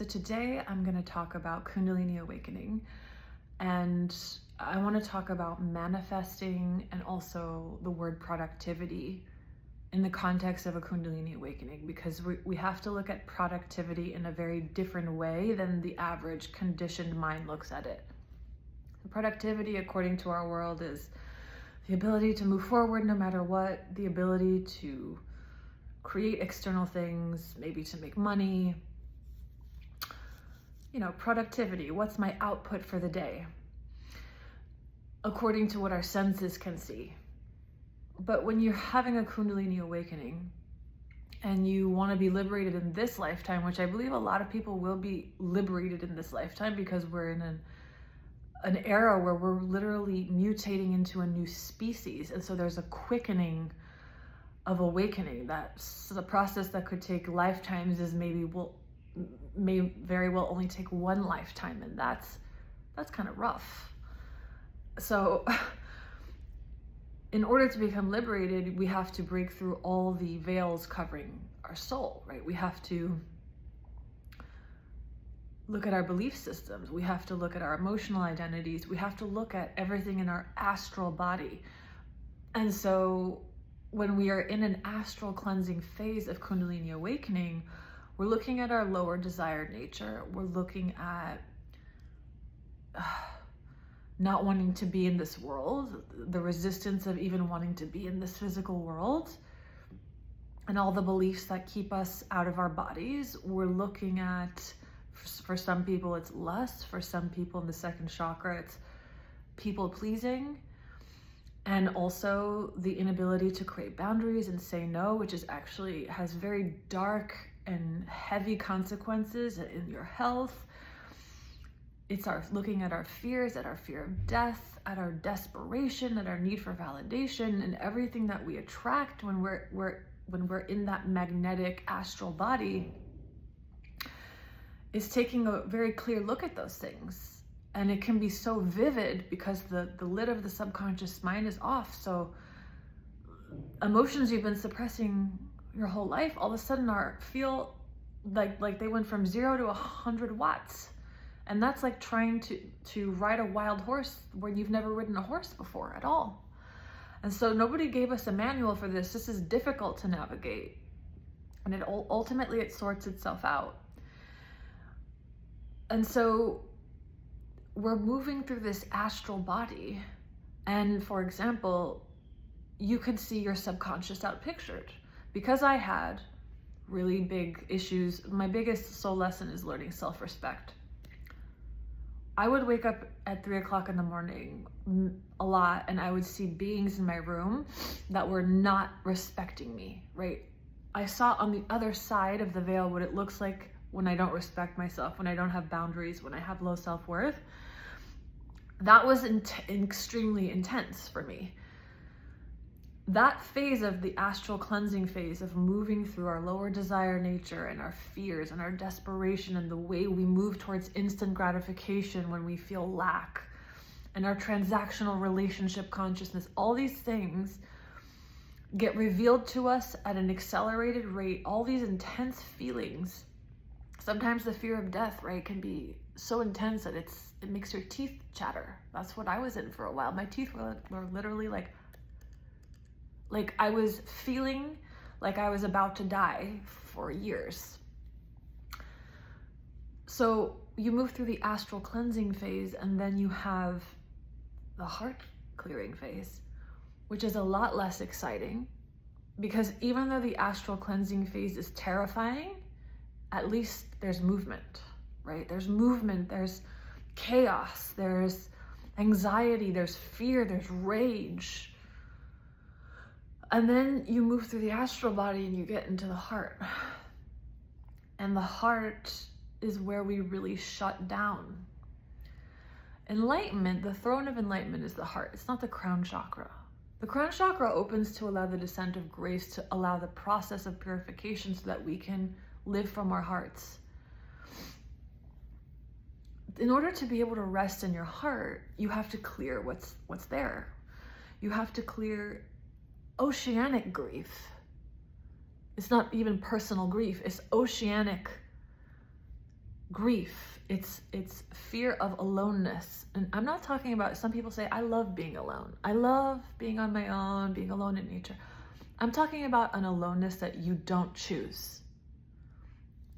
So today I'm going to talk about Kundalini Awakening, and I want to talk about manifesting and also the word productivity in the context of a Kundalini Awakening, because we have to look at productivity in a very different way than the average conditioned mind looks at it. Productivity, according to our world, is the ability to move forward no matter what, the ability to create external things, maybe to make money. Productivity, what's my output for the day? According to what our senses can see. But when you're having a Kundalini awakening and you want to be liberated in this lifetime, which I believe a lot of people will be liberated in this lifetime, because we're in an era where we're literally mutating into a new species. And so there's a quickening of awakening. That's the process that could take lifetimes is may very well only take one lifetime, and that's kind of rough. So in order to become liberated, we have to break through all the veils covering our soul, right? We have to look at our belief systems. We have to look at our emotional identities. We have to look at everything in our astral body. And so when we are in an astral cleansing phase of Kundalini awakening, we're looking at our lower desired nature. We're looking at not wanting to be in this world, the resistance of even wanting to be in this physical world, and all the beliefs that keep us out of our bodies. We're looking at, for some people, it's lust. For some people in the second chakra, it's people pleasing. And also the inability to create boundaries and say no, which is actually has very dark and heavy consequences in your health. It's looking at our fears, at our fear of death, at our desperation, at our need for validation, and everything that we attract when we're in that magnetic astral body is taking a very clear look at those things. And it can be so vivid because the lid of the subconscious mind is off. So emotions you've been suppressing your whole life all of a sudden feel like they went from 0 to 100 watts. And that's like trying to ride a wild horse where you've never ridden a horse before at all. And so nobody gave us a manual for this. This is difficult to navigate. And ultimately it sorts itself out. And so we're moving through this astral body. And for example, you could see your subconscious outpictured. Because I had really big issues, my biggest soul lesson is learning self-respect. I would wake up at 3 o'clock in the morning a lot, and I would see beings in my room that were not respecting me, right? I saw on the other side of the veil what it looks like when I don't respect myself, when I don't have boundaries, when I have low self-worth. That was extremely intense for me. That phase of the astral cleansing phase of moving through our lower desire nature and our fears and our desperation and the way we move towards instant gratification when we feel lack, and our transactional relationship consciousness, all these things get revealed to us at an accelerated rate. All these intense feelings. Sometimes the fear of death, right, can be so intense that it makes your teeth chatter. That's what I was in for a while. My teeth were literally like I was feeling like I was about to die for years. So you move through the astral cleansing phase, and then you have the heart clearing phase, which is a lot less exciting, because even though the astral cleansing phase is terrifying, at least there's movement, right? There's movement, there's chaos, there's anxiety, there's fear, there's rage. And then you move through the astral body and you get into the heart. And the heart is where we really shut down. Enlightenment, the throne of enlightenment, is the heart. It's not the crown chakra. The crown chakra opens to allow the descent of grace, to allow the process of purification so that we can live from our hearts. In order to be able to rest in your heart, you have to clear what's there. You have to clear oceanic grief. It's not even personal grief, it's oceanic grief. It's fear of aloneness. And I'm not talking about, some people say, I love being alone. I love being on my own, being alone in nature. I'm talking about an aloneness that you don't choose.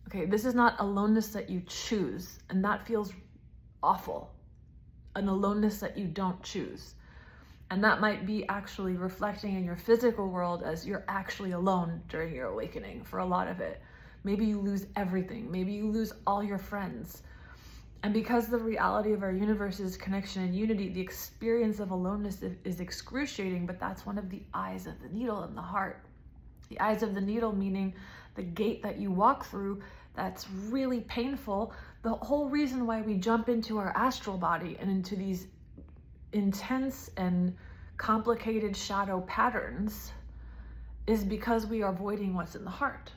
Okay, this is not aloneness that you choose, and that feels awful. An aloneness that you don't choose. And that might be actually reflecting in your physical world as you're actually alone during your awakening for a lot of it. Maybe you lose everything. Maybe you lose all your friends. And because the reality of our universe is connection and unity, the experience of aloneness is excruciating, but that's one of the eyes of the needle in the heart. The eyes of the needle meaning the gate that you walk through that's really painful. The whole reason why we jump into our astral body and into these intense and complicated shadow patterns is because we are avoiding what's in the heart.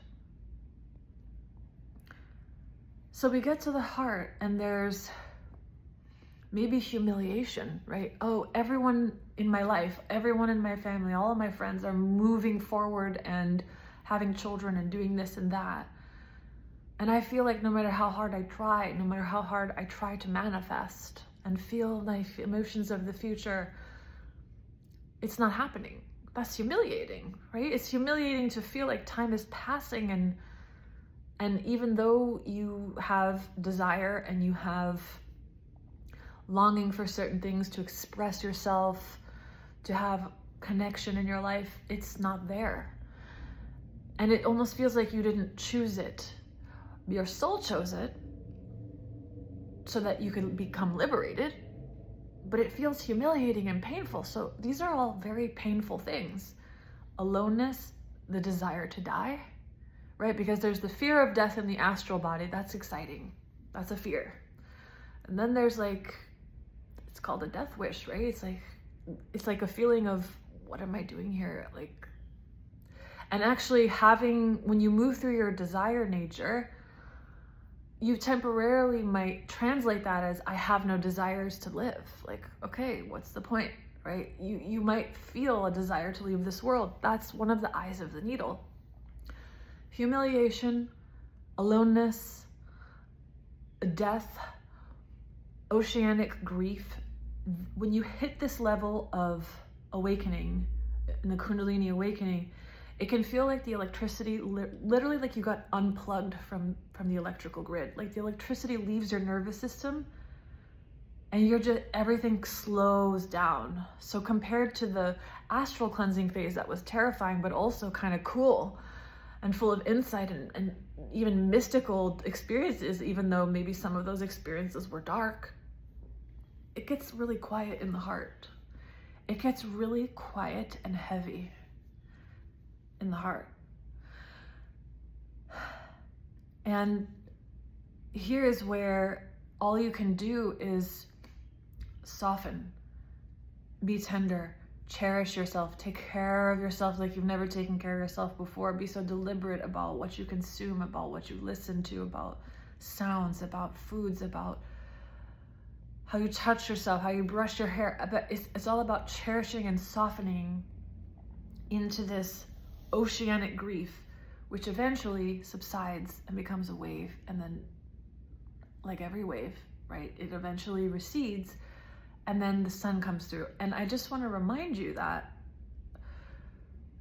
So we get to the heart and there's maybe humiliation, right? Oh, everyone in my life, everyone in my family, all of my friends are moving forward and having children and doing this and that. And I feel like no matter how hard I try, no matter how hard I try to manifest and feel my emotions of the future, it's not happening. That's humiliating, right? It's humiliating to feel like time is passing and even though you have desire and you have longing for certain things to express yourself, to have connection in your life, it's not there. And it almost feels like you didn't choose it. Your soul chose it so that you could become liberated, but it feels humiliating and painful. So these are all very painful things. Aloneness, the desire to die, right? Because there's the fear of death in the astral body. That's exciting. That's a fear. And then there's like, it's called a death wish, right? It's like a feeling of, what am I doing here? Like, and actually when you move through your desire nature, you temporarily might translate that as, I have no desires to live. Like, okay, what's the point, right? You might feel a desire to leave this world. That's one of the eyes of the needle. Humiliation, aloneness, death, oceanic grief. When you hit this level of awakening, in the Kundalini Awakening, it can feel like the electricity, literally like you got unplugged from the electrical grid. Like the electricity leaves your nervous system and everything slows down. So compared to the astral cleansing phase that was terrifying, but also kind of cool and full of insight and even mystical experiences, even though maybe some of those experiences were dark, it gets really quiet in the heart. It gets really quiet and heavy in the heart. And here is where all you can do is soften, be tender, cherish yourself, take care of yourself like you've never taken care of yourself before. Be so deliberate about what you consume, about what you listen to, about sounds, about foods, about how you touch yourself, how you brush your hair. But it's all about cherishing and softening into this oceanic grief, which eventually subsides and becomes a wave. And then, like every wave, right, it eventually recedes and then the sun comes through. And I just want to remind you that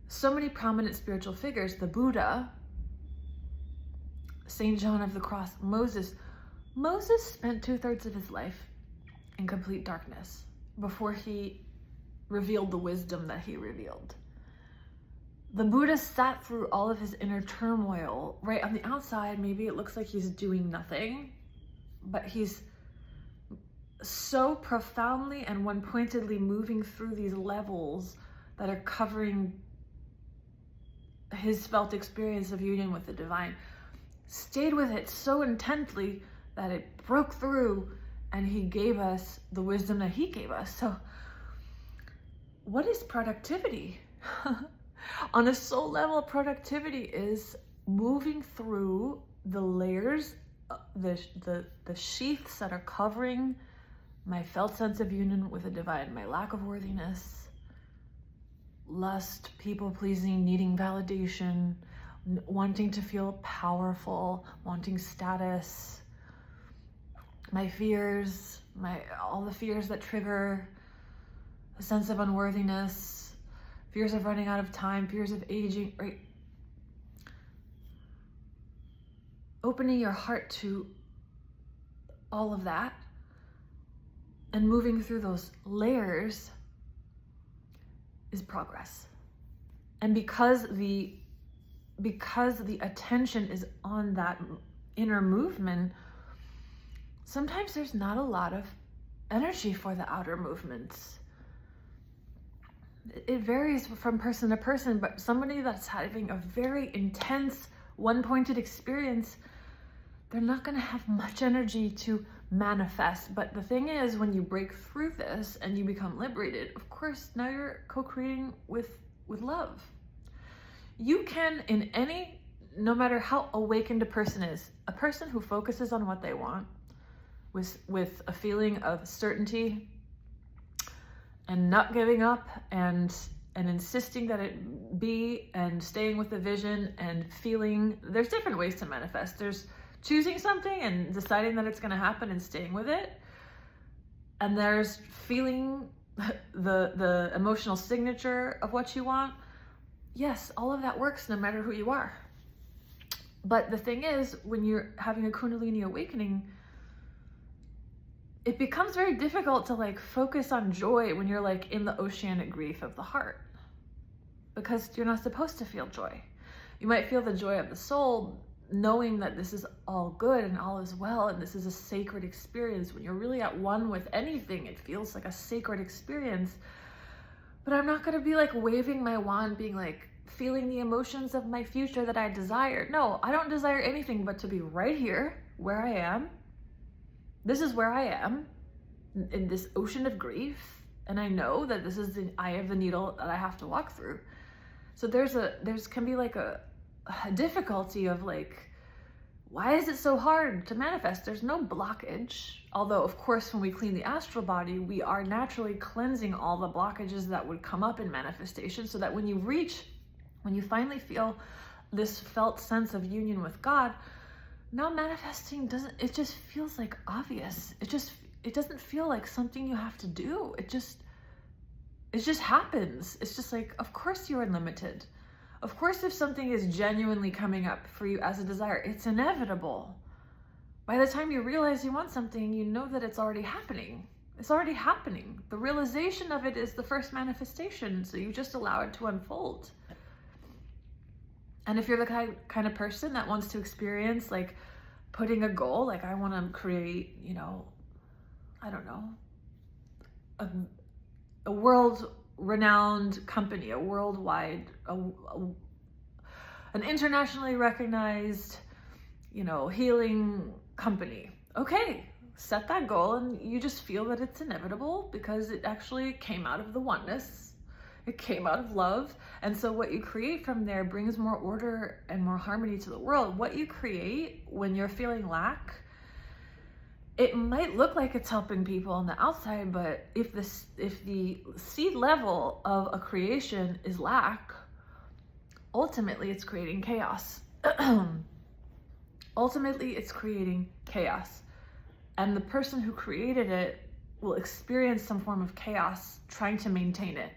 so many prominent spiritual figures, the Buddha, Saint John of the Cross, Moses spent 2/3 of his life in complete darkness before he revealed the wisdom that he revealed. The Buddha sat through all of his inner turmoil, right? On the outside, maybe it looks like he's doing nothing, but he's so profoundly and one-pointedly moving through these levels that are covering his felt experience of union with the divine. Stayed with it so intently that it broke through and he gave us the wisdom that he gave us. So what is productivity? On a soul level, productivity is moving through the layers, the sheaths that are covering my felt sense of union with the divine, my lack of worthiness, lust, people-pleasing, needing validation, wanting to feel powerful, wanting status, my fears, all the fears that trigger a sense of unworthiness, fears of running out of time, fears of aging, right? Opening your heart to all of that and moving through those layers is progress. And because the attention is on that inner movement, sometimes there's not a lot of energy for the outer movements. It varies from person to person, but somebody that's having a very intense, one-pointed experience, they're not going to have much energy to manifest. But the thing is, when you break through this and you become liberated, of course, now you're co-creating with love. You can, no matter how awakened a person is, a person who focuses on what they want with a feeling of certainty and not giving up and insisting that it be, and staying with the vision and feeling, there's different ways to manifest. There's choosing something and deciding that it's going to happen and staying with it. And there's feeling the emotional signature of what you want. Yes, all of that works no matter who you are. But the thing is, when you're having a Kundalini awakening, it becomes very difficult to focus on joy when you're in the oceanic grief of the heart, because you're not supposed to feel joy. You might feel the joy of the soul, knowing that this is all good and all is well, and this is a sacred experience. When you're really at one with anything, it feels like a sacred experience. But I'm not going to be waving my wand, being feeling the emotions of my future that I desire. No, I don't desire anything but to be right here where I am. This is where I am in this ocean of grief. And I know that this is the eye of the needle that I have to walk through. So can be a difficulty of why is it so hard to manifest? There's no blockage. Although, of course, when we clean the astral body, we are naturally cleansing all the blockages that would come up in manifestation, so that when you finally feel this felt sense of union with God, now manifesting it just feels obvious. It doesn't feel like something you have to do. It just happens. It's just of course you're unlimited. Of course, if something is genuinely coming up for you as a desire, it's inevitable. By the time you realize you want something, you know that it's already happening. It's already happening. The realization of it is the first manifestation, so you just allow it to unfold. And if you're the kind of person that wants to experience putting a goal, I want to create, I don't know, a world-renowned company, a worldwide, an internationally recognized, healing company. Okay, set that goal, and you just feel that it's inevitable because it actually came out of the oneness. It came out of love. And so what you create from there brings more order and more harmony to the world. What you create when you're feeling lack, it might look like it's helping people on the outside, but if the seed level of a creation is lack, ultimately it's creating chaos. Ultimately it's creating chaos. And the person who created it will experience some form of chaos trying to maintain it.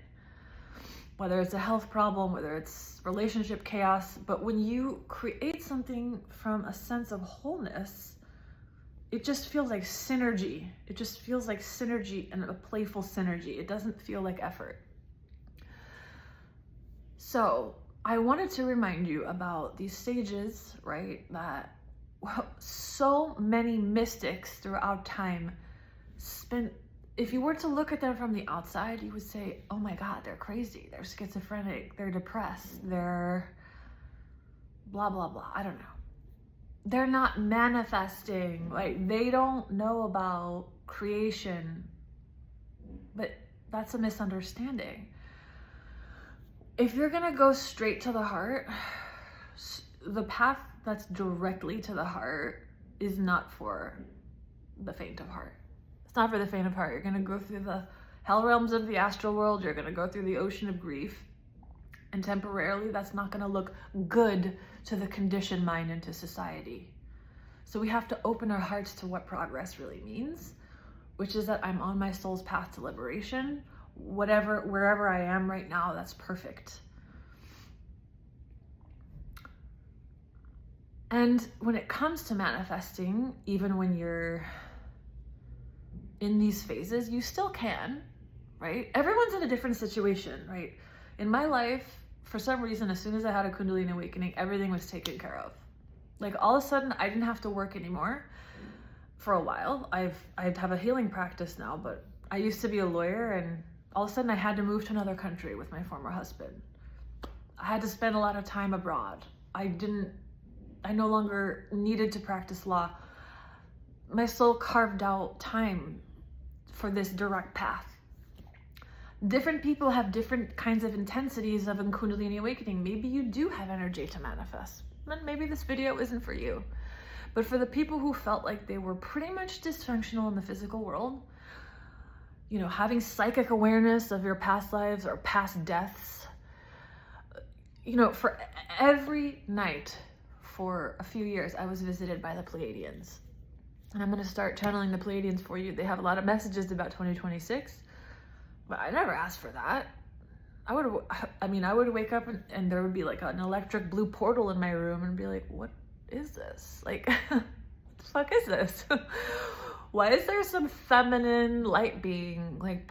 Whether it's a health problem, whether it's relationship chaos. But when you create something from a sense of wholeness, it just feels like synergy. It just feels like synergy, and a playful synergy. It doesn't feel like effort. So I wanted to remind you about these stages, right? That so many mystics throughout time spent. If you were to look at them from the outside, you would say, oh my God, they're crazy. They're schizophrenic. They're depressed. They're blah, blah, blah. I don't know. They're not manifesting. They don't know about creation. But that's a misunderstanding. If you're going to go straight to the heart, the path that's directly to the heart is not for the faint of heart. It's not for the faint of heart. You're going to go through the hell realms of the astral world. You're going to go through the ocean of grief. And temporarily, that's not going to look good to the conditioned mind and to society. So So we have to open our hearts to what progress really means, which is that I'm on my soul's path to liberation. Wherever I am right now, that's perfect. And when it comes to manifesting, even when you're in these phases, you still can, right? Everyone's in a different situation, right? In my life, for some reason, as soon as I had a Kundalini Awakening, everything was taken care of. Like all of a sudden, I didn't have to work anymore for a while. I have a healing practice now, but I used to be a lawyer, and all of a sudden I had to move to another country with my former husband. I had to spend a lot of time abroad. I no longer needed to practice law. My soul carved out time for this direct path. Different people have different kinds of intensities of a Kundalini Awakening. Maybe you do have energy to manifest. Then maybe this video isn't for you. But for the people who felt like they were pretty much dysfunctional in the physical world, you know, having psychic awareness of your past lives or past deaths, you know, for every night for a few years, I was visited by the Pleiadians. And I'm going to start channeling the Pleiadians for you. They have a lot of messages about 2026, but I never asked for that. I would wake up and there would be like an electric blue portal in my room and be like, what is this? Like, what the fuck is this? Why is there some feminine light being like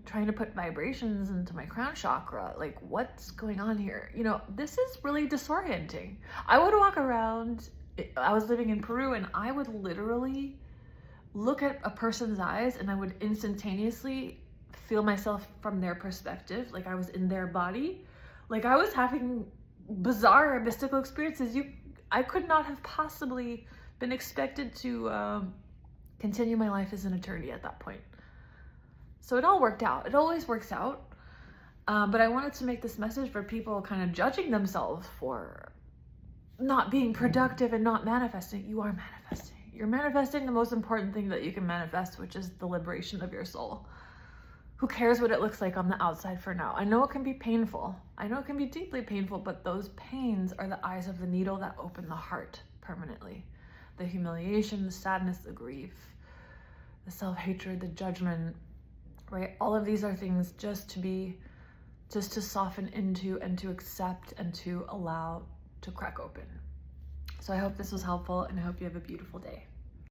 trying to put vibrations into my crown chakra? Like, what's going on here? You know, this is really disorienting. I would walk around, I was living in Peru, and I would literally look at a person's eyes and I would instantaneously feel myself from their perspective, like I was in their body, like I was having bizarre mystical experiences. I could not have possibly been expected to continue my life as an attorney at that point. So it all worked out. It always works out. But I wanted to make this message for people kind of judging themselves for not being productive and not manifesting. You are manifesting. You're manifesting the most important thing that you can manifest, which is the liberation of your soul. Who cares what it looks like on the outside for now? I know it can be painful. I know it can be deeply painful, but those pains are the eyes of the needle that open the heart permanently. The humiliation, the sadness, the grief, the self-hatred, the judgment, right? All of these are things just to soften into and to accept and to allow to crack open. So I hope this was helpful, and I hope you have a beautiful day.